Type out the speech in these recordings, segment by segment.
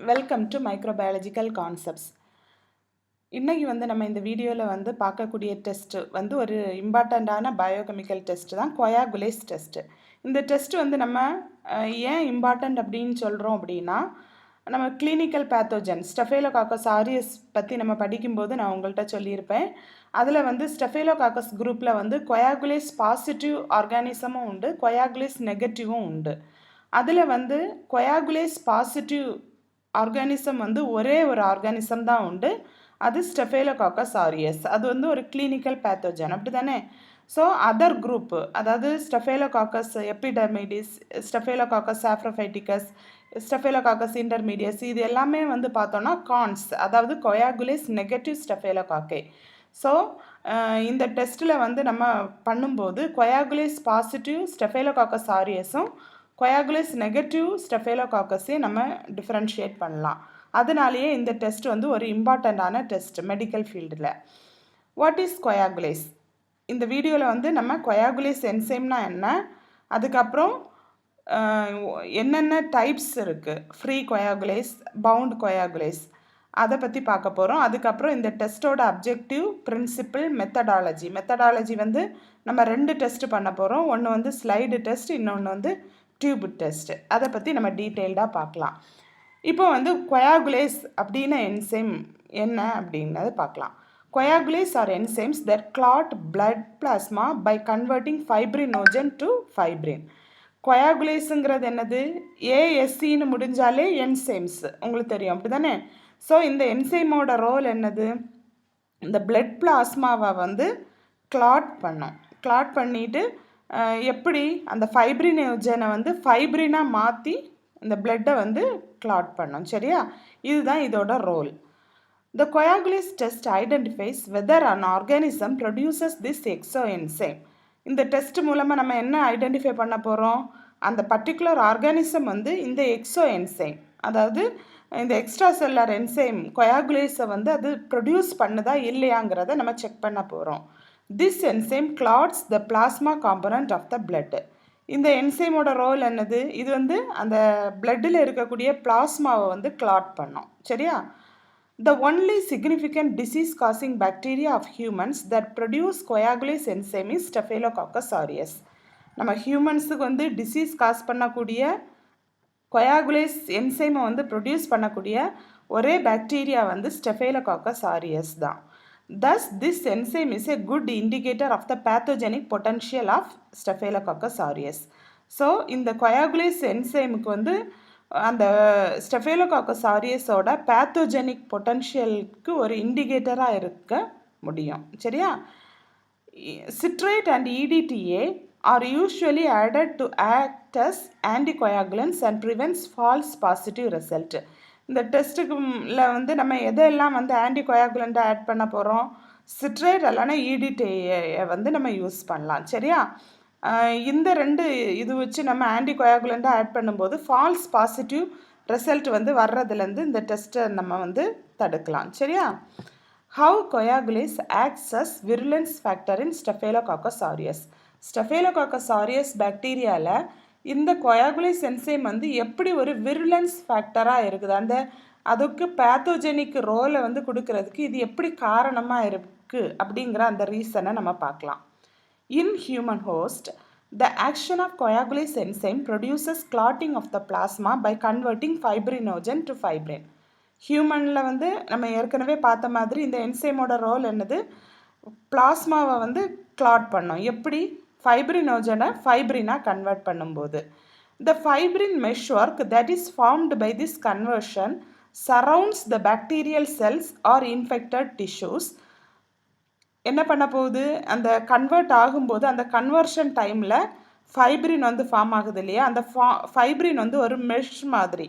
Welcome to microbiological concepts. இன்றைக்கி நம்ம இந்த வீடியோவில் பார்க்கக்கூடிய டெஸ்ட்டு ஒரு இம்பார்ட்டண்ட்டான பயோகெமிக்கல் டெஸ்ட்டு தான் கொயாகுலேஸ் டெஸ்ட்டு. இந்த டெஸ்ட்டு நம்ம ஏன் இம்பார்ட்டண்ட் அப்படின்னு சொல்கிறோம் அப்படின்னா, நம்ம கிளினிக்கல் பேத்தோஜன் ஸ்டெஃபைலோகாக்கஸ் ஆரியஸ் பற்றி நம்ம படிக்கும்போது நான் உங்கள்கிட்ட சொல்லியிருப்பேன். அதில் ஸ்டெஃபைலோகாக்கஸ் குரூப்பில் கொயாகுலேஸ் பாசிட்டிவ் ஆர்கானிசமும் உண்டு, கொயாகுலேஸ் நெகட்டிவும் உண்டு. அதில் கொயாகுலேஸ் பாசிட்டிவ் ஆர்கானிசம் ஒரே ஒரு ஆர்கானிசம் தான் உண்டு, அது ஸ்டெஃபைலோகாக்கஸ் ஆரியஸ். அது ஒரு கிளினிக்கல் பேத்தோஜன், அப்படி தானே? ஸோ அதர் குரூப்பு, அதாவது Staphylococcus epidermidis, Staphylococcus சாஃப்ரோஃபைட்டிகஸ், Staphylococcus intermedius, இது எல்லாமே பார்த்தோன்னா கான்ஸ், அதாவது கொயாகுலேஸ் நெகட்டிவ் ஸ்டெஃபைலோகாக்கை. ஸோ இந்த டெஸ்ட்டில் நம்ம பண்ணும்போது கொயாகுலேஸ் பாசிட்டிவ் ஸ்டெஃபைலோகாக்கஸ் ஆரியஸும் கொயாகுலேஸ் நெகட்டிவ் ஸ்டெஃபைலோகாக்கஸையும் நம்ம டிஃப்ரென்ஷியேட் பண்ணலாம். அதனாலேயே இந்த டெஸ்ட் ஒரு இம்பார்ட்டண்ட்டான டெஸ்ட் மெடிக்கல் ஃபீல்டில். What is coagulase? இந்த வீடியோவில் நம்ம கொயாகுலேஸ் என்சைம்னா என்ன, அதுக்கப்புறம் என்னென்ன டைப்ஸ் இருக்குது, ஃப்ரீ கொயாகுலேஸ், பவுண்ட் கொயாகுலேஸ், அதை பற்றி பார்க்க போகிறோம். அதுக்கப்புறம் இந்த டெஸ்ட்டோட அப்ஜெக்டிவ், பிரின்சிபிள், மெத்தடாலஜி நம்ம 2 டெஸ்ட்டு பண்ண போகிறோம். ஒன்று ஸ்லைடு டெஸ்ட், இன்னொன்று டியூப் டெஸ்ட். அதை பற்றி நம்ம டீட்டெயில்டாக பார்க்கலாம். இப்போ கொயாகுலேஸ் அப்படின்னு என்சைம் என்ன அப்படின்னது பார்க்கலாம். Coagulase are enzymes that clot blood plasma by converting fibrinogen to fibrin. கொயாகுலேஸுங்கிறது என்னது? ஏஎஸ்சின்னு முடிஞ்சாலே என்சைம்ஸ் உங்களுக்கு தெரியும், அப்படி தானே? ஸோ இந்த என்சைமோட ரோல் என்னது? இந்த பிளட் பிளாஸ்மாவை கிளாட் பண்ணும். கிளாட் பண்ணிவிட்டு எப்படி அந்த ஃபைப்ரினோஜனை ஃபைப்ரினாக மாற்றி இந்த பிளட்டை கிளாட் பண்ணும், சரியா? இதுதான் இதோட role. The coagulase test identifies whether an organism produces this exoenzyme. இந்த டெஸ்ட் மூலமாக நம்ம என்ன ஐடென்டிஃபை பண்ண போகிறோம்? அந்த பர்டிகுலர் ஆர்கானிசம் இந்த எக்ஸோஎன்சைம், அதாவது இந்த எக்ஸ்ட்ரா செல்லர் என்சைம் கொயாகுலேஸை அது ப்ரொடியூஸ் பண்ணுதா இல்லையாங்கிறத நம்ம செக் பண்ண போகிறோம். This enzyme clots the plasma component of the blood. இந்த என்சைமோட ரோல் என்னது? இது அந்த பிளட்டில் இருக்கக்கூடிய பிளாஸ்மாவை கிளாட் பண்ணும், சரியா? The only significant disease-causing bacteria of humans that produce coagulase enzyme is Staphylococcus aureus. நம்ம ஹியூமன்ஸுக்கு டிசீஸ் காஸ் பண்ணக்கூடிய கொயாகுலேஸ் என்சைமை ப்ரொடியூஸ் பண்ணக்கூடிய ஒரே பாக்டீரியா Staphylococcus aureus தான். Thus, this enzyme is a good indicator of the pathogenic potential of Staphylococcus aureus. So இந்த coagulase என்சைமுக்கு அந்த Staphylococcus ஆரியஸோட pathogenic பொட்டன்ஷியலுக்கு ஒரு இண்டிகேட்டராக இருக்க முடியும், சரியா? Citrate and EDTA are usually added to act as anticoagulants and prevents false positive result. இந்த டெஸ்ட்டுக்குள்ள நம்ம எதெல்லாம் ஆன்டிகொயாகுலண்ட்டாக ஆட் பண்ண போகிறோம்? சிட்ரேட் இல்லைனா இடிடிஏ நம்ம யூஸ் பண்ணலாம், சரியா? இந்த 2 இது வச்சு நம்ம ஆன்டிகொயாகுலண்ட்டாக ஆட் பண்ணும்போது ஃபால்ஸ் பாசிட்டிவ் ரிசல்ட் வர்றதுலேருந்து இந்த டெஸ்ட்டை நம்ம தடுக்கலாம், சரியா? How coagulase acts as virulence factor in staphylococcus aureus. Staphylococcus aureus பாக்டீரியாவில் இந்த கொயாகுலேஸ் என்சைம் எப்படி ஒரு விருலன்ஸ் ஃபேக்டராக இருக்குது, அதுக்கு பேத்தோஜெனிக் ரோலை கொடுக்கறதுக்கு இது எப்படி காரணமாக இருக்குது அப்படிங்கிற அந்த ரீசனை நம்ம பார்க்கலாம். In human host, the action of coagulase enzyme produces clotting of the plasma by converting fibrinogen to fibrin. ஹியூமனில் நம்ம ஏற்கனவே பார்த்த மாதிரி இந்த என்சைமோட ரோல் என்னது? பிளாஸ்மாவை கிளாட் பண்ணோம். எப்படி? ஃபைப்ரினோஜனை ஃபைப்ரினாக கன்வெர்ட் பண்ணும்போது. The fibrin meshwork that is formed by this conversion surrounds the bacterial cells or infected tissues. என்ன பண்ண போகுது? அந்த கன்வெர்ட் ஆகும்போது அந்த கன்வர்ஷன் டைமில் ஃபைப்ரின் ஃபார்ம் ஆகுது இல்லையா? அந்த ஃபைப்ரின் ஒரு மெஷ் மாதிரி,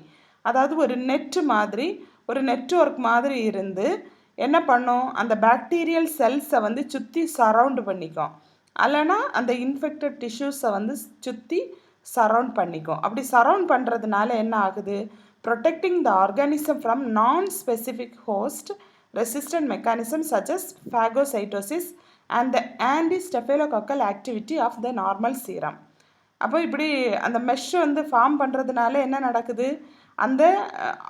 அதாவது ஒரு நெட்டு மாதிரி, ஒரு நெட்வொர்க் மாதிரி இருந்து என்ன பண்ணும்? அந்த பாக்டீரியல் செல்ஸை சுற்றி சரவுண்ட் பண்ணிக்கும், அல்லனா அந்த இன்ஃபெக்டட் டிஷ்யூஸை சுற்றி சரவுண்ட் பண்ணிக்கும். அப்படி சரவுண்ட் பண்ணுறதுனால என்ன ஆகுது? ப்ரொடெக்டிங் த ஆர்கானிசம் ஃப்ரம் நான் specific host resistant mechanisms such as phagocytosis and the anti-staphylococcal activity of the normal serum. அப்போ இப்படி அந்த மெஷ் ஃபார்ம் பண்ணுறதுனால என்ன நடக்குது? அந்த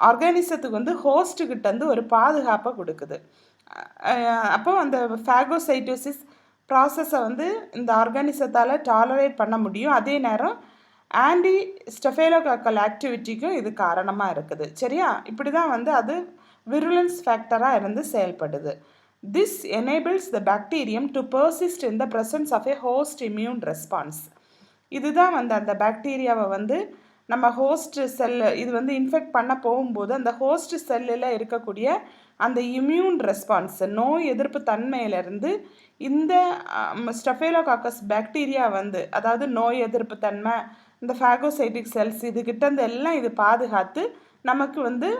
ஆர்கானிசத்துக்கு வந்து ஹோஸ்ட்டுக்கிட்டேருந்து ஒரு பாதுகாப்பை கொடுக்குது. அப்போ அந்த ஃபேகோசைட்டோசிஸ் ப்ராசஸை வந்து இந்த ஆர்கானிசத்தால் டாலரேட் பண்ண முடியும். அதே நேரம் ஆன்டி ஸ்டெஃபேலோகாக்கல் ஆக்டிவிட்டிக்கும் இது காரணமாக இருக்குது. சரியா? இப்படி தான் வந்து அது விருலன்ஸ் ஃபேக்டராக இருந்து செயல்படுது. This enables the bacterium to persist in the presence of a host immune response. இதுதான் வந்து அந்த பாக்டீரியாவை வந்து நம்ம ஹோஸ்ட் செல்லு இது வந்து இன்ஃபெக்ட் பண்ண போகும்போது அந்த ஹோஸ்ட் செல்லில் இருக்கக்கூடிய அந்த இம்யூன் ரெஸ்பான்ஸ் நோய் எதிர்ப்பு தன்மையிலிருந்து இந்த ஸ்டெஃபேலோகாக்கஸ் பாக்டீரியா வந்து அதாவது நோய் எதிர்ப்பு தன்மை இந்த ஃபேகோசைட்டிக் செல்ஸ் இதுகிட்டேருந்து எல்லாம் இது பாதுகாத்து நமக்கு வந்து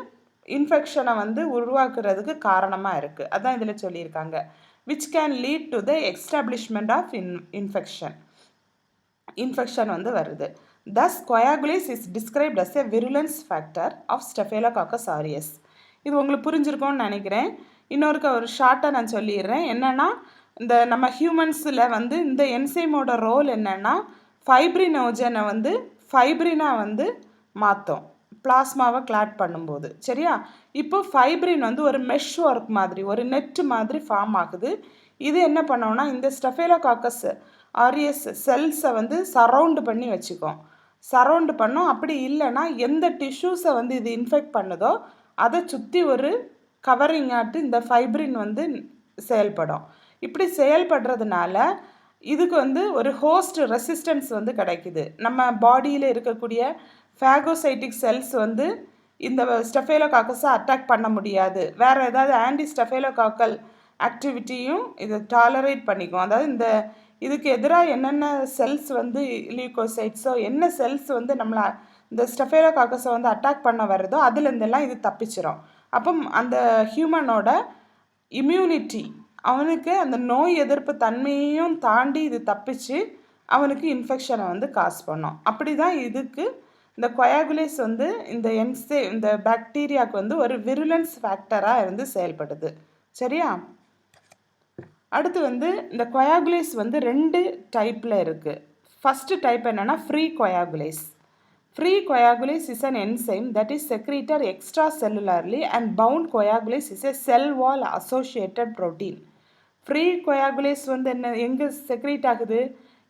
இன்ஃபெக்ஷனை வந்து உருவாக்குறதுக்கு காரணமாக இருக்குது. அதான் இதில் சொல்லியிருக்காங்க. Which can lead to the establishment of infection வந்து வருது. Thus coagulase is described as a virulence factor of staphylococcus aureus. இது உங்களுக்கு புரிஞ்சிருக்கோன்னு நினைக்கிறேன். இன்னொருக்க ஒரு ஷார்ட்டாக நான் சொல்லிடுறேன். என்னென்னா இந்த நம்ம ஹியூமன்ஸில் வந்து இந்த என்சைமோட ரோல் என்னென்னா ஃபைப்ரினோஜனை வந்து ஃபைப்ரினாக வந்து மாற்றும் பிளாஸ்மாவை கிளாட் பண்ணும்போது. சரியா? இப்போ ஃபைப்ரின் வந்து ஒரு மெஷ் ஒர்க் மாதிரி ஒரு நெட்டு மாதிரி ஃபார்ம் ஆகுது. இது என்ன பண்ணோம்னா இந்த ஸ்டெஃபேலோகாக்கஸ் ஆரியஸ் செல்ஸை வந்து சரவுண்டு பண்ணி வச்சுக்கோம். சரவுண்டு பண்ணோம். அப்படி இல்லைன்னா எந்த டிஷ்யூஸை வந்து இது இன்ஃபெக்ட் பண்ணுதோ அதை சுற்றி ஒரு கவரிங் ஆட்டு இந்த ஃபைப்ரின் வந்து செயல்படும். இப்படி செயல்படுறதுனால இதுக்கு வந்து ஒரு ஹோஸ்ட் ரெசிஸ்டன்ஸ் வந்து கிடைக்குது. நம்ம பாடியில் இருக்கக்கூடிய ஃபேகோசைட்டிக் செல்ஸ் வந்து இந்த ஸ்டெஃபேலோகாக்கஸை அட்டாக் பண்ண முடியாது. வேறு ஏதாவது ஆன்டி ஸ்டெஃபேலோகாக்கல் ஆக்டிவிட்டியும் இதை டாலரேட் பண்ணிக்கும். அதாவது இந்த இதுக்கு எதிராக என்னென்ன செல்ஸ் வந்து லியூகோசைட்ஸோ என்ன செல்ஸ் வந்து நம்மளை இந்த ஸ்டெஃபேலோகாக்கஸை வந்து அட்டாக் பண்ண வருதோ அதுலேருந்தெல்லாம் இது தப்பிச்சிடும். அப்போ அந்த ஹியூமனோட இம்யூனிட்டி அவனுக்கு அந்த நோய் எதிர்ப்பு தன்மையையும் தாண்டி இது தப்பிச்சு அவனுக்கு இன்ஃபெக்ஷனை வந்து காஸ் பண்ணும். அப்படி தான் இதுக்கு இந்த கொயாகுலேஸ் வந்து இந்த பாக்டீரியாவுக்கு வந்து ஒரு விருலன்ஸ் ஃபேக்டராக இருந்து செயல்படுது. சரியா? அடுத்து வந்து இந்த கொயாகுலேஸ் வந்து 2 டைப்பில் இருக்குது. ஃபஸ்ட்டு டைப் என்னென்னா free coagulase. Free coagulase is an enzyme that is secreted extracellularly and bound coagulase is a cell wall associated protein. Free coagulase வந்து எங்கே செக்ரீட் ஆகுது?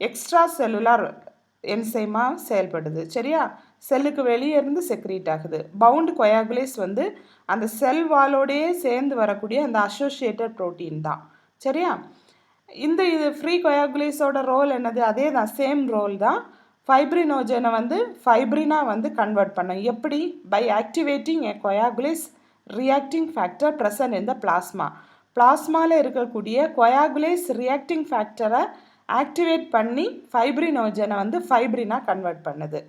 எக்ஸ்ட்ரா செல்லுலார் என்சைமாக செயல்படுது. சரியா? செல்லுக்கு வெளியே இருந்து செக்ரீட் ஆகுது. பவுண்ட் கொயாகுலேஸ் வந்து அந்த செல் வாலோடையே சேர்ந்து வரக்கூடிய அந்த அசோசியேட்டட் ப்ரோட்டீன் தான். சரியா? இது ஃப்ரீ கொயாகுலேஸோட ரோல் என்னது? அதே தான், சேம் ரோல் தான். ஃபைப்ரினோஜனை வந்து ஃபைப்ரினாக வந்து கன்வெர்ட் பண்ணும். எப்படி? By activating a coagulase reacting factor present in the plasma. பிளாஸ்மாவில் இருக்கக்கூடிய கொயாகுலேஸ் ரியாக்டிங் ஃபேக்டரை ஆக்டிவேட் பண்ணி ஃபைப்ரினோஜனை வந்து ஃபைப்ரினாக கன்வெர்ட் பண்ணுது.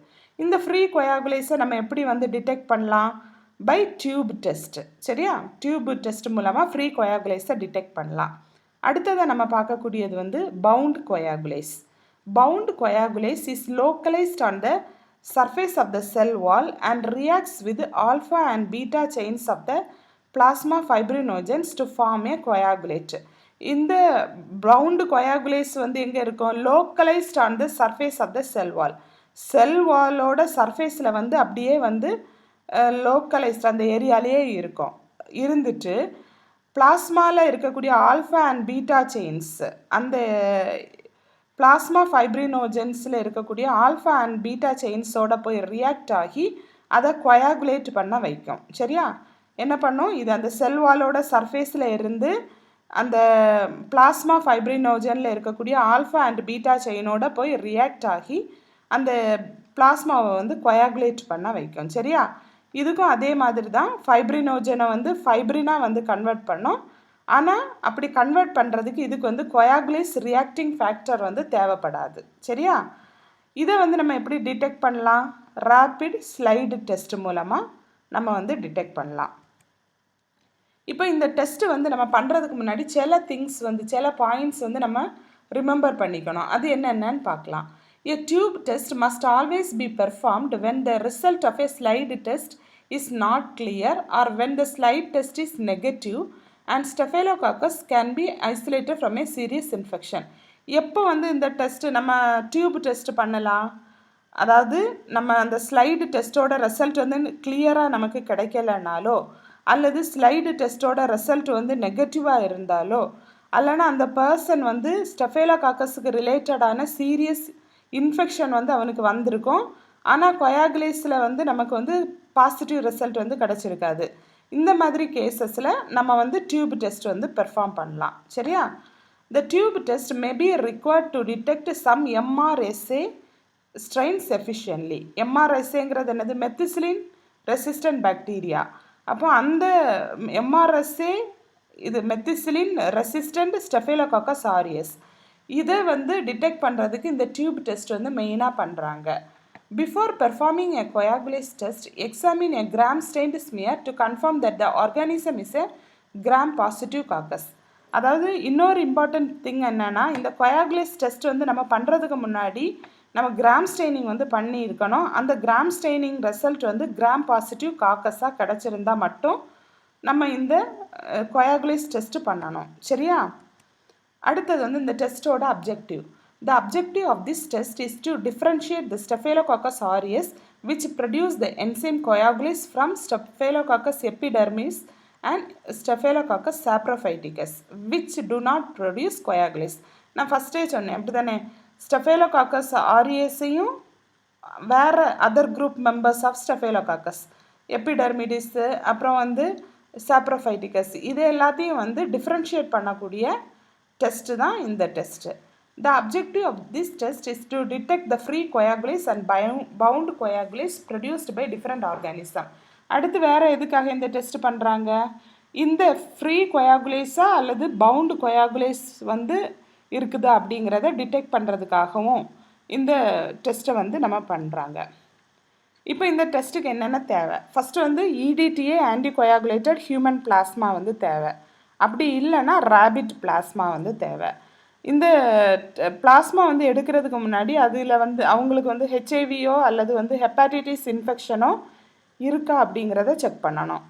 இந்த ஃப்ரீ கொயாகுலேஸை நம்ம எப்படி வந்து டிடெக்ட் பண்ணலாம்? By tube test. சரியா? டியூப் டெஸ்ட் மூலமாக ஃப்ரீ கொயாகுலேஸை டிடெக்ட் பண்ணலாம். அடுத்ததை நம்ம பார்க்கக்கூடியது வந்து bound coagulase. Bound coagulase is localized on the surface of the cell wall and reacts with alpha and beta chains of the plasma fibrinogens to form a coagulate. இந்த bound coagulase வந்து எங்கே இருக்கும்? localized on the surface of the cell wall. செல் வாலோட சர்ஃபேஸில் வந்து அப்படியே வந்து localised அந்த ஏரியாலேயே இருந்துட்டு பிளாஸ்மாவில் இருக்கக்கூடிய ஆல்ஃபா அண்ட் பீட்டா செயின்ஸ் அந்த பிளாஸ்மா ஃபைப்ரினோஜென்ஸில் இருக்கக்கூடிய ஆல்ஃபா அண்ட் பீட்டா செயின்ஸோட போய் ரியாக்ட் ஆகி அதை கொயாகுலேட் பண்ண வைக்கும். சரியா? என்ன பண்ணும்? இது அந்த செல் வாலோட சர்ஃபேஸில் இருந்து அந்த பிளாஸ்மா ஃபைப்ரினோஜனில் இருக்கக்கூடிய ஆல்ஃபா அண்ட் பீட்டா செயினோட போய் ரியாக்ட் ஆகி அந்த பிளாஸ்மாவை வந்து கொயாகுலேட் பண்ண வைக்கும். சரியா? இதுக்கும் அதே மாதிரி தான் ஃபைப்ரினோஜனை வந்து ஃபைப்ரினாக வந்து கன்வெர்ட் பண்ணோம். ஆனால் அப்படி கன்வெர்ட் பண்ணுறதுக்கு இதுக்கு வந்து கொயாகுலேஸ் ரியாக்டிங் ஃபேக்டர் வந்து தேவைப்படாது. சரியா? இதை வந்து நம்ம எப்படி டிடெக்ட் பண்ணலாம்? ரேபிட் ஸ்லைடு டெஸ்ட் மூலமாக நம்ம வந்து டிடெக்ட் பண்ணலாம். இப்போ இந்த டெஸ்ட்டு வந்து நம்ம பண்ணுறதுக்கு முன்னாடி சில பாயிண்ட்ஸ் வந்து நம்ம ரிமெம்பர் பண்ணிக்கணும். அது என்னென்னு பார்க்கலாம். A tube test must always be performed when the result of a slide test is not clear or when the slide test is negative and staphylococcus can be isolated from a serious infection. எப்போ வந்து இந்த test நம்ம tube test பண்ணலாம்? அதாவது நம்ம அந்த slide டெஸ்ட்டோட result வந்து கிளியராக நமக்கு கிடைக்கலனாலோ அல்லது ஸ்லைடு டெஸ்ட்டோட ரிசல்ட் வந்து நெகட்டிவாக இருந்தாலோ அல்லனா அந்த பர்சன் வந்து ஸ்டெஃபேலோகாக்கஸுக்கு ரிலேட்டடான சீரியஸ் இன்ஃபெக்ஷன் வந்து அவனுக்கு வந்திருக்கும். ஆனால் கொயாகுலேஸில் வந்து நமக்கு வந்து பாசிட்டிவ் ரிசல்ட் வந்து கிடச்சிருக்காது. இந்த மாதிரி கேசஸில் நம்ம வந்து டியூப் டெஸ்ட் வந்து பெர்ஃபார்ம் பண்ணலாம். சரியா? The tube test may be required to detect some MRSA strains efficiently. MRSAங்கிறது என்னது? மெத்திசிலின் ரெசிஸ்டன்ட் பாக்டீரியா. அப்போ அந்த MRSA இது மெத்திசிலின் ரெசிஸ்டன்ட் ஸ்டெஃபேலோகாக்கஸ் ஆரியஸ் இதை வந்து டிடெக்ட் பண்ணுறதுக்கு இந்த டியூப் டெஸ்ட் வந்து மெயினாக பண்ணுறாங்க. Before performing a coagulase test, examine a gram-stained smear to confirm that the organism is a gram-positive coccus. அதாவது இன்னொரு இம்பார்ட்டன்ட் திங் என்னென்னா, இந்த கொயாகுலேஸ் டெஸ்ட் வந்து நம்ம பண்ணுறதுக்கு முன்னாடி நம்ம கிராம் ஸ்டெய்னிங் வந்து பண்ணியிருக்கணும். அந்த கிராம் ஸ்டெய்னிங் ரிசல்ட் வந்து கிராம் பாசிட்டிவ் காக்கஸாக கிடச்சிருந்தா மட்டும் நம்ம இந்த கொயாகுலேஸ் டெஸ்ட் பண்ணணும். சரியா? அடுத்தது வந்து இந்த டெஸ்ட்டோட objective. The objective of this test is to differentiate the Staphylococcus aureus, which produce the enzyme coagulase, from Staphylococcus epidermis and Staphylococcus saprophyticus, which do not produce coagulase. நான் ஃபஸ்ட்டே சொன்னேன் அப்படி தானே, ஸ்டெஃபேலோகாக்கஸ் ஆரியஸையும் வேறு other group members of staphylococcus epidermidis அப்புறம் வந்து சாப்ரோஃபைட்டிகஸ் இது எல்லாத்தையும் வந்து டிஃப்ரென்ஷியேட் பண்ணக்கூடிய டெஸ்ட்டு தான் இந்த test. The objective of this test is to detect the free coagulase and bound coagulase produced by different organism. அடுத்து வேறு எதுக்காக இந்த டெஸ்ட் பண்ணுறாங்க? இந்த ஃப்ரீ கொயாகுலேஸா அல்லது பவுண்டு கொயாகுலேஸ் வந்து இருக்குதா அப்படிங்கிறத டிடெக்ட் பண்ணுறதுக்காகவும் இந்த டெஸ்ட்டை வந்து நம்ம பண்ணுறாங்க. இப்போ இந்த டெஸ்ட்டுக்கு என்னென்ன தேவை? ஃபஸ்ட்டு வந்து EDTA ஆன்டிகொயாகுலேட்டட் ஹியூமன் பிளாஸ்மா வந்து தேவை. அப்படி இல்லைன்னா ரேபிட் பிளாஸ்மா வந்து தேவை. இந்த பிளாஸ்மா வந்து எடுக்கிறதுக்கு முன்னாடி அதில் வந்து அவங்களுக்கு வந்து ஹெச்ஐவியோ அல்லது வந்து ஹெப்பாட்டிட்டிஸ் இன்ஃபெக்ஷனோ இருக்கா அப்படிங்கிறத செக் பண்ணணும்.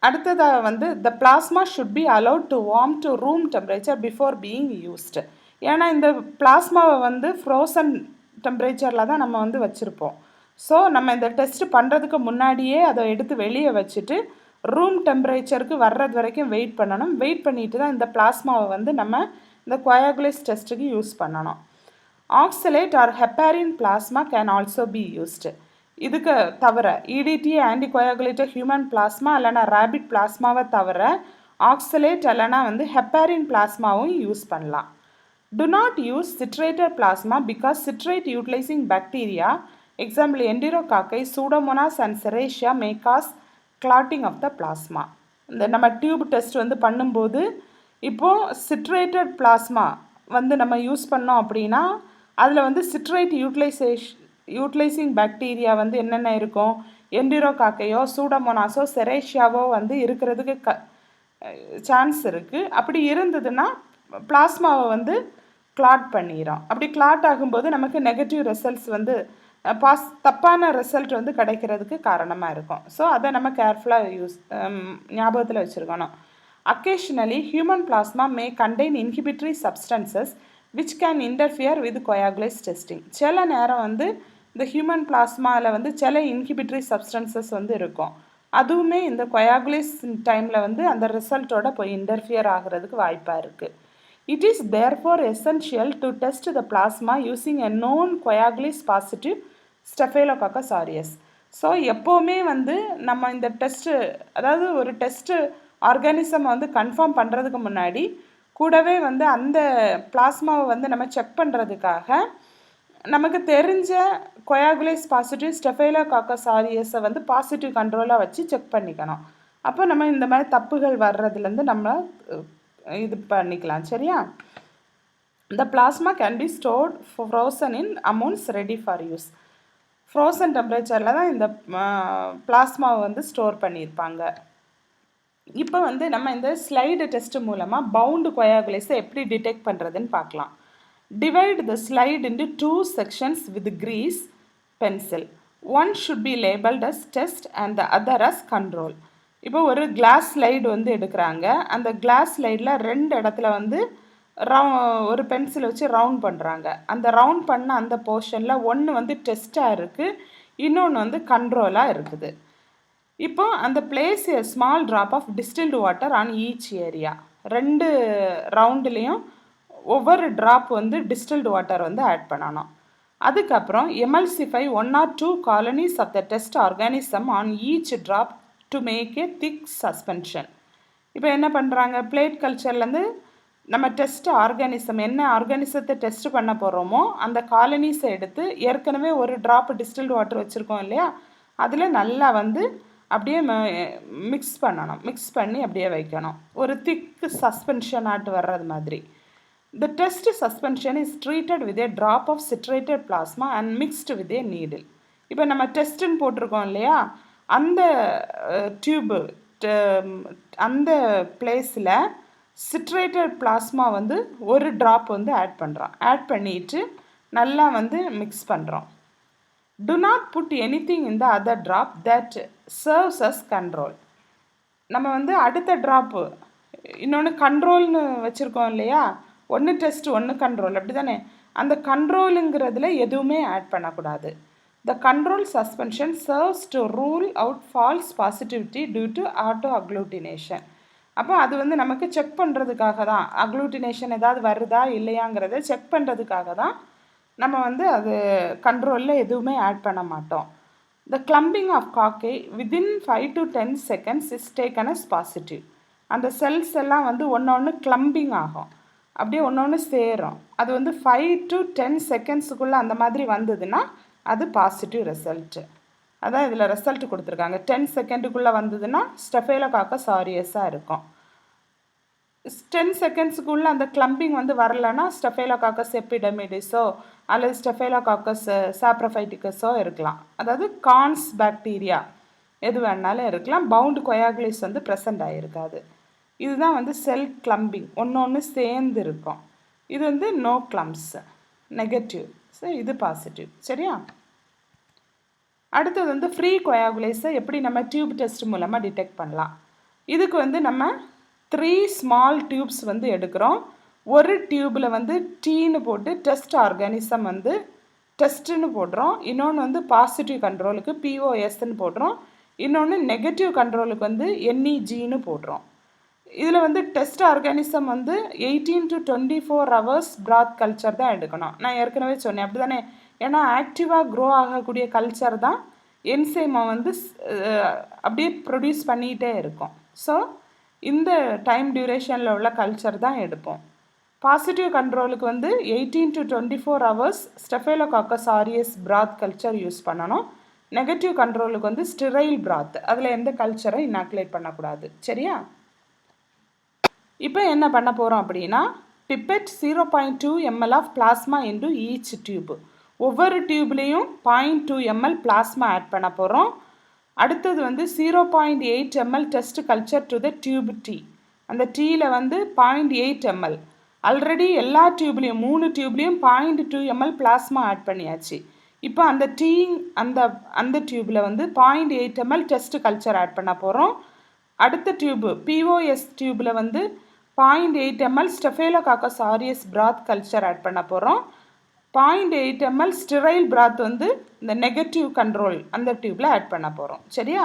அடுத்ததாக வந்து த plasma should be allowed to warm to room temperature before being used. ஏன்னா இந்த பிளாஸ்மாவை வந்து ஃப்ரோசன் டெம்பரேச்சரில் தான் நம்ம வந்து வச்சுருப்போம். ஸோ நம்ம இந்த டெஸ்ட் பண்ணுறதுக்கு முன்னாடியே அதை எடுத்து வெளியே வச்சுட்டு ரூம் டெம்பரேச்சருக்கு வர்றது வரைக்கும் வெயிட் பண்ணணும். வெயிட் பண்ணிட்டு தான் இந்த பிளாஸ்மாவை வந்து நம்ம இந்த கொயாகுலேஸ் டெஸ்ட்டுக்கு யூஸ் பண்ணணும். Oxalate or heparin plasma can also be used. இதுக்கு தவிர EDTA ஆன்டிகொயாகுலேட்டட் ஹியூமன் பிளாஸ்மா இல்லைனா ரேபிட் பிளாஸ்மாவை தவிர ஆக்சலேட் இல்லைனா வந்து ஹெப்பாரின் பிளாஸ்மாவும் யூஸ் பண்ணலாம். Do not use citrated plasma because citrate utilising bacteria example enterococci pseudomonas and serratia may cause clotting of the plasma. இந்த நம்ம டியூப் டெஸ்ட் வந்து பண்ணும்போது இப்போது சிட்ரேட்டட் பிளாஸ்மா வந்து நம்ம யூஸ் பண்ணோம் அப்படின்னா அதில் வந்து சிட்ரேட் யூட்டிலைசிங் பாக்டீரியா வந்து என்னென்ன இருக்கும்? என்டிரோகாக்கையோ சூடோமோனாஸோ செரேஷியாவோ வந்து இருக்கிறதுக்கு சான்ஸ் இருக்குது. அப்படி இருந்ததுன்னா பிளாஸ்மாவை வந்து கிளாட் பண்ணிடும். அப்படி கிளாட் ஆகும்போது நமக்கு நெகட்டிவ் ரிசல்ட்ஸ் வந்து தப்பான ரிசல்ட் வந்து கிடைக்கிறதுக்கு காரணமாக இருக்கும். ஸோ அதை நம்ம கேர்ஃபுல்லாக ஞாபகத்தில் வச்சுருக்கணும். Occasionally, human plasma may contain inhibitory substances which can interfere with coagulase testing. சில நேரம் வந்து இந்த ஹியூமன் பிளாஸ்மாவில் வந்து சில இன்ஹிபிட்டரி சப்ஸ்டன்சஸ் வந்து இருக்கும். அதுவுமே இந்த கொயாகுலேஸ் டைமில் வந்து அந்த ரிசல்ட்டோட போய் இன்டர்ஃபியர் ஆகிறதுக்கு வாய்ப்பாக இருக்குது. It is therefore essential to test the plasma using a known coagulase positive Staphylococcus aureus. So எப்போவுமே வந்து நம்ம இந்த டெஸ்ட்டு, அதாவது ஒரு டெஸ்ட்டு ஆர்கானிசம் வந்து கன்ஃபார்ம் பண்ணுறதுக்கு முன்னாடி கூடவே வந்து அந்த பிளாஸ்மாவை வந்து நம்ம செக் பண்ணுறதுக்காக நமக்கு தெரிஞ்ச கொயாகுலேஸ் பாசிட்டிவ் ஸ்டெஃபைலோகாக்கஸ் ஆரியஸை வந்து பாசிட்டிவ் கண்ட்ரோலாக வச்சு செக் பண்ணிக்கணும். அப்போ நம்ம இந்த மாதிரி தப்புகள் வர்றதுலேருந்து நம்ம இது பண்ணிக்கலாம். சரியா? The plasma can be stored frozen in amounts ready for use. Frozen டெம்பரேச்சரில் தான் இந்த பிளாஸ்மாவை வந்து ஸ்டோர் பண்ணியிருப்பாங்க. இப்போ வந்து நம்ம இந்த ஸ்லைடு டெஸ்ட் மூலமாக பவுண்டு கொயாகுலேஸை எப்படி டிடெக்ட் பண்ணுறதுன்னு பார்க்கலாம். Divide the slide into 2 sections with grease pencil. One should be labeled as test and the other as control. இப்போ ஒரு கிளாஸ் ஸ்லைடு வந்து எடுக்கிறாங்க. அந்த கிளாஸ் ஸ்லைடில் 2 இடத்துல வந்து ஒரு பென்சில் வச்சு ரவுண்ட் பண்ணுறாங்க. அந்த ரவுண்ட் பண்ண அந்த போர்ஷனில் ஒன்று வந்து டெஸ்ட்டாக இருக்குது, இன்னொன்று வந்து கண்ட்ரோலாக இருக்குது. இப்போ அந்த place a small drop of distilled water on each area. 2 ரவுண்டுலேயும் ஒவ்வொரு ட்ராப் வந்து டிஸ்டில்டு வாட்டர் வந்து ஆட் பண்ணணும். அதுக்கப்புறம் emulsify 1 or 2 colonies of the test organism on each drop to make a thick suspension. இப்போ என்ன பண்ணுறாங்க, பிளேட் கல்ச்சர்லேருந்து நம்ம டெஸ்ட் ஆர்கானிசம் என்ன ஆர்கானிசத்தை டெஸ்ட் பண்ண போகிறோமோ அந்த காலனிஸை எடுத்து ஏற்கனவே ஒரு ட்ராப் டிஸ்டில்டு வாட்டர் வச்சுருக்கோம் இல்லையா, அதில் நல்லா வந்து அப்படியே மிக்ஸ் பண்ணணும். மிக்ஸ் பண்ணி அப்படியே வைக்கணும், ஒரு திக் சஸ்பென்ஷன் ஆட்டு வர்றது மாதிரி. The test suspension is treated with a drop of citrated plasma and mixed with a needle. இப்போ நம்ம டெஸ்ட்டுன்னு போட்டிருக்கோம் இல்லையா, அந்த டியூபு அந்த பிளேஸில் சிட்ரேட்டட் பிளாஸ்மா வந்து ஒரு ட்ராப் வந்து ஆட் பண்ணுறோம். ஆட் பண்ணிட்டு நல்லா வந்து மிக்ஸ் பண்ணுறோம். Do not put anything in the other drop that serves as control. நம்ம வந்து அடுத்த ட்ராப்பு இன்னொன்று கண்ட்ரோல்னு வச்சுருக்கோம் இல்லையா, ஒன்று டெஸ்ட் ஒன்று கண்ட்ரோல், அப்படி தானே? அந்த கண்ட்ரோலுங்கிறதுல எதுவுமே ஆட் பண்ணக்கூடாது. The control suspension serves to rule out false positivity due to auto agglutination. அப்போ அது வந்து நமக்கு செக் பண்ணுறதுக்காக தான், அக்ளூட்டினேஷன் ஏதாவது வருதா இல்லையாங்கிறத செக் பண்ணுறதுக்காக தான் நம்ம வந்து அது கண்ட்ரோலில் எதுவுமே ஆட் பண்ண மாட்டோம். The clumping of cocci within 5 to 10 seconds is taken as positive. அந்த செல்ஸ் எல்லாம் வந்து ஒன்று கிளம்பிங் ஆகும், அப்படியே ஒன்று சேரும். அது வந்து 5 to 10 secondsக்குள்ளே அந்த மாதிரி வந்ததுன்னா அது பாசிட்டிவ் ரிசல்ட்டு. அதான் இதில் ரிசல்ட் கொடுத்துருக்காங்க. 10 செகண்டுக்குள்ளே வந்ததுன்னா ஸ்டெஃபைலோகாக்கஸ் ஆரியஸாக இருக்கும். 10 செகண்ட்ஸுக்குள்ளே அந்த கிளம்பிங் வந்து வரலைன்னா ஸ்டெஃபைலோகாக்கஸ் எபிடெமிடிஸோ அல்லது ஸ்டெஃபைலோகாக்கஸ் சாப்ரோஃபைட்டிகஸோ இருக்கலாம். அதாவது கான்ஸ் பாக்டீரியா எது வேணாலும் இருக்கலாம். பவுண்டு கொயாகுலேஸ் வந்து ப்ரெசண்ட் ஆகிருக்காது. இதுதான் வந்து செல் கிளம்பிங், ஒன்று சேர்ந்து இருக்கும். இது வந்து நோ கிளம்ஸ், நெகட்டிவ். ஸோ இது பாசிட்டிவ். சரியா? அடுத்தது வந்து ஃப்ரீ கொயாகுலேஸை எப்படி நம்ம டியூப் டெஸ்ட் மூலமாக டிடெக்ட் பண்ணலாம். இதுக்கு வந்து நம்ம 3 ஸ்மால் டியூப்ஸ் வந்து எடுக்கிறோம். ஒரு டியூப்பில் வந்து டீன்னு போட்டு டெஸ்ட் ஆர்கானிசம் வந்து டெஸ்ட்டுன்னு போடுறோம். இன்னொன்று வந்து பாசிட்டிவ் கண்ட்ரோலுக்கு POSன்னு போடுறோம். இன்னொன்று நெகட்டிவ் கண்ட்ரோலுக்கு வந்து NEGன்னு போடுறோம். இதில் வந்து டெஸ்ட் ஆர்கானிசம் வந்து 18 to 24 hours பிராத் கல்ச்சர் தான் எடுக்கணும். நான் ஏற்கனவே சொன்னேன், அப்படி தானே? ஏன்னா ஆக்டிவாக க்ரோ ஆகக்கூடிய கல்ச்சர் தான் என்சைமை வந்து அப்படியே ப்ரொடியூஸ் பண்ணிகிட்டே இருக்கும். ஸோ இந்த டைம் டியூரேஷனில் உள்ள கல்ச்சர் தான் எடுப்போம். பாசிட்டிவ் கண்ட்ரோலுக்கு வந்து 18 to 24 hours Staphylococcus aureus broth culture use பண்ணணும். நெகட்டிவ் கண்ட்ரோலுக்கு வந்து ஸ்டிரைல் பிராத், அதில் எந்த கல்ச்சரை இனாக்குலேட் பண்ணக்கூடாது. சரியா? இப்போ என்ன பண்ண போகிறோம் அப்படின்னா, pipette 0.2 ml of plasma into each tube. ஒவ்வொரு டியூப்லேயும் 0.2 ml பிளாஸ்மா ஆட் பண்ண போகிறோம். அடுத்தது வந்து 0.8 ml test culture to the tube tea. அந்த டீயில் வந்து 0.8 ml. ஆல்ரெடி எல்லா டியூப்லேயும் 3 டியூப்லேயும் 0.2 ml பிளாஸ்மா ஆட் பண்ணியாச்சு. இப்போ அந்த டீ அந்த டியூப்பில் வந்து 0.8 ml டெஸ்ட் கல்ச்சர் ஆட் பண்ண போகிறோம். அடுத்த டியூப்பு POS டியூப்பில் வந்து 0.8 ml ஸ்டெஃபைலோகாக்கஸ் ஆரியஸ் பிராத் கல்ச்சர் ஆட் பண்ண போகிறோம். 0.8 ml ஸ்டிரைல் பிராத் வந்து இந்த நெகட்டிவ் கண்ட்ரோல் அந்த டியூப்பில் ஆட் பண்ண போகிறோம். சரியா?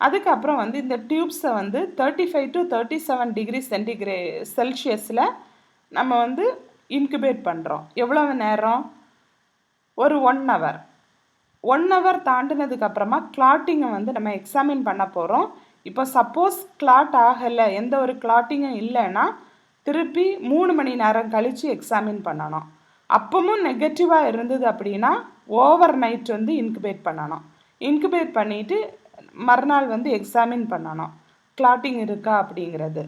அதுக்கப்புறம் வந்து இந்த டியூப்ஸை வந்து 35 to 37 டிகிரி செல்சியஸில் நம்ம வந்து இன்குபேட் பண்ணுறோம். எவ்வளவு நேரம்? ஒரு 1 hour. 1 hour தாண்டினதுக்கப்புறமா கிளாட்டிங்கை வந்து நம்ம எக்ஸாமின் பண்ண போகிறோம். இப்போ சப்போஸ் கிளாட் ஆகலை, எந்த ஒரு கிளாட்டிங்கும் இல்லைன்னா திருப்பி 3 மணி நேரம் கழித்து எக்ஸாமின் பண்ணணும். அப்பவும் நெகட்டிவாக இருந்தது அப்படின்னா ஓவர் நைட் வந்து இன்குபேட் பண்ணணும். இன்குபேட் பண்ணிவிட்டு மறுநாள் வந்து எக்ஸாமின் பண்ணணும் கிளாட்டிங் இருக்கா அப்படிங்கிறது.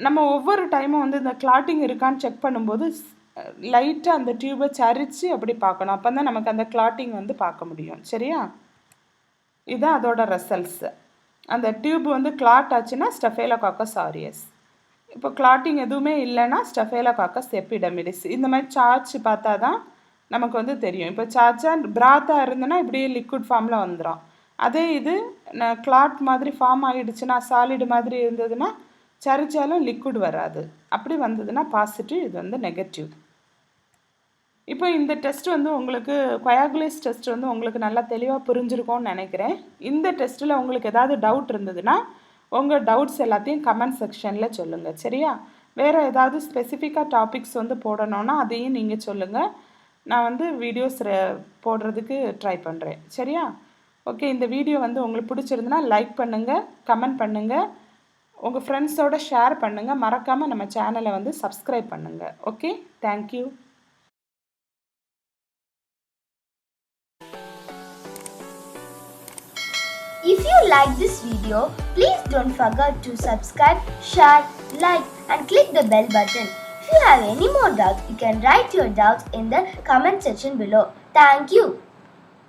நம்ம ஒவ்வொரு டைமும் வந்து இந்த கிளாட்டிங் இருக்கான்னு செக் பண்ணும்போது லைட்டாக அந்த டியூபை சரித்து அப்படி பார்க்கணும். அப்போ தான் நமக்கு அந்த கிளாட்டிங் வந்து பார்க்க முடியும். சரியா? இதுதான் அதோட ரிசல்ட்ஸு. அந்த டியூப் வந்து கிளாட் ஆச்சுன்னா ஸ்டெஃபைலோகாக்கஸ் ஆரியஸ். இப்போ கிளாட்டிங் எதுவுமே இல்லைன்னா ஸ்டெஃபைலோகாக்கஸ் எபிடெமிடிஸ். இந்த மாதிரி சார்ஜ் பார்த்தா தான் நமக்கு வந்து தெரியும். இப்போ சார்ஜாக பிராத்தாக இருந்ததுன்னா இப்படியே லிக்விட் ஃபார்மில் வந்துடும். அதே இது கிளாட் மாதிரி ஃபார்ம் ஆகிடுச்சுன்னா, சாலிடு மாதிரி இருந்ததுன்னா சரிச்சாலும் லிக்விட் வராது. அப்படி வந்ததுன்னா பாசிட்டிவ், இது வந்து நெகட்டிவ். இப்போ இந்த டெஸ்ட் வந்து உங்களுக்கு கொயாகுலேஸ் டெஸ்ட் வந்து உங்களுக்கு நல்லா தெளிவாக புரிஞ்சிருக்கும்னு நினைக்கிறேன். இந்த டெஸ்ட்டில் உங்களுக்கு ஏதாவது டவுட் இருந்ததுன்னா உங்கள் டவுட்ஸ் எல்லாத்தையும் கமெண்ட் செக்ஷனில் சொல்லுங்கள். சரியா? வேறு ஏதாவது ஸ்பெசிஃபிக்காக டாபிக்ஸ் வந்து போடணுன்னா அதையும் நீங்கள் சொல்லுங்கள். நான் வந்து வீடியோஸ் போடுறதுக்கு ட்ரை பண்ணுறேன். சரியா? ஓகே, இந்த வீடியோ வந்து உங்களுக்கு பிடிச்சிருந்துன்னா லைக் பண்ணுங்கள், கமெண்ட் பண்ணுங்கள், உங்கள் ஃப்ரெண்ட்ஸோட ஷேர் பண்ணுங்கள். மறக்காமல் நம்ம சேனலை வந்து சப்ஸ்கிரைப் பண்ணுங்கள். Okay, thank you. If you like this video, please don't forget to subscribe, share, like and click the bell button. If you have any more doubts, you can write your doubts in the comment section below. Thank you.